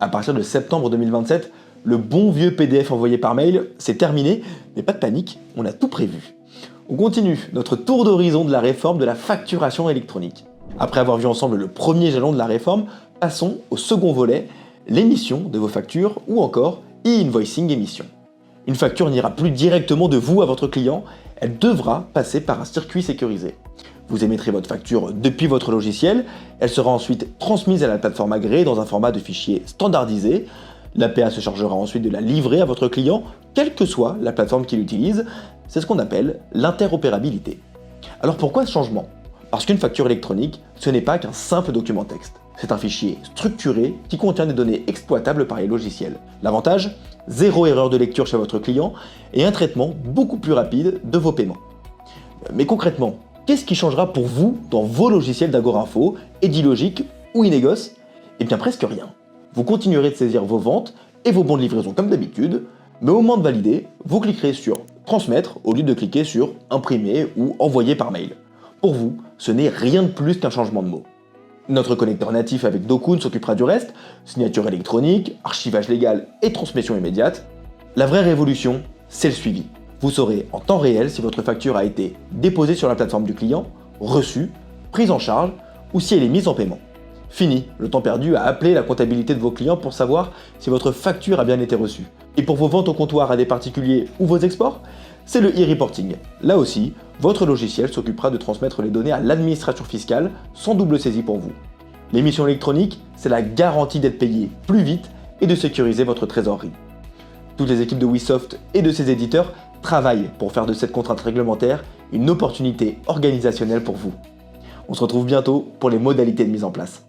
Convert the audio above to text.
À partir de septembre 2027, le bon vieux PDF envoyé par mail, c'est terminé, mais pas de panique, on a tout prévu. On continue notre tour d'horizon de la réforme de la facturation électronique. Après avoir vu ensemble le premier jalon de la réforme, passons au second volet, l'émission de vos factures ou encore e-invoicing émission. Une facture n'ira plus directement de vous à votre client, elle devra passer par un circuit sécurisé. Vous émettrez votre facture depuis votre logiciel, elle sera ensuite transmise à la plateforme agréée dans un format de fichier standardisé. L'APA se chargera ensuite de la livrer à votre client, quelle que soit la plateforme qu'il utilise. C'est ce qu'on appelle l'interopérabilité. Alors pourquoi ce changement? Parce qu'une facture électronique, ce n'est pas qu'un simple document texte. C'est un fichier structuré qui contient des données exploitables par les logiciels. L'avantage? Zéro erreur de lecture chez votre client et un traitement beaucoup plus rapide de vos paiements. Mais concrètement, qu'est-ce qui changera pour vous dans vos logiciels d'Agorinfo, Edilogic ou Inegos? Eh bien presque rien. Vous continuerez de saisir vos ventes et vos bons de livraison comme d'habitude, mais au moment de valider, vous cliquerez sur transmettre au lieu de cliquer sur imprimer ou envoyer par mail. Pour vous, ce n'est rien de plus qu'un changement de mot. Notre connecteur natif avec Dokun s'occupera du reste, signature électronique, archivage légal et transmission immédiate. La vraie révolution, c'est le suivi. Vous saurez en temps réel si votre facture a été déposée sur la plateforme du client, reçue, prise en charge ou si elle est mise en paiement. Fini le temps perdu à appeler la comptabilité de vos clients pour savoir si votre facture a bien été reçue. Et pour vos ventes au comptoir à des particuliers ou vos exports, c'est le e-reporting. Là aussi, votre logiciel s'occupera de transmettre les données à l'administration fiscale sans double saisie pour vous. L'émission électronique, c'est la garantie d'être payé plus vite et de sécuriser votre trésorerie. Toutes les équipes de Wisoft et de ses éditeurs travaillent pour faire de cette contrainte réglementaire une opportunité organisationnelle pour vous. On se retrouve bientôt pour les modalités de mise en place.